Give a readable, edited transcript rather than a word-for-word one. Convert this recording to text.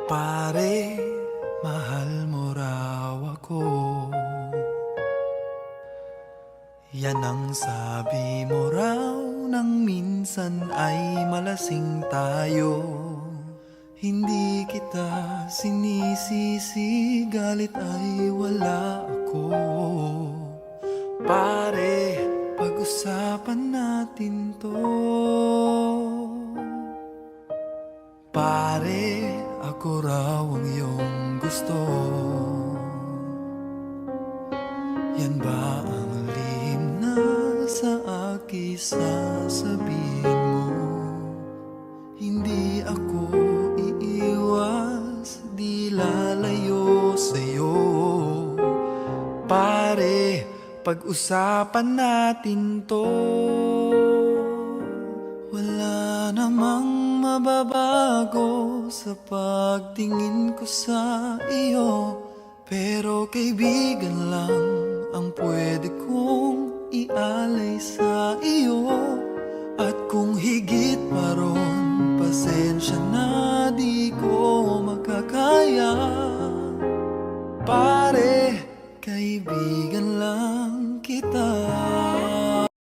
Pare, mahal mo raw ako. Yan ang sabi mo raw nang minsan ay malasing tayo. Hindi kita sinisisi, galit ay wala ako. Pare, pag-usapan natin to. Pare, ako raw ang iyong gusto. Yan ba ang lihim na sa akin sasabihin mo? Hindi ako iiwas, di lalayo sa'yo. Pare, pag-usapan natin to. Wala namang mababago sa pagtingin ko sa iyo, pero kaibigan lang ang pwede kong ialay sa iyo. At kung higit pa ron, pasensya na di ko makakaya. Pare, kaibigan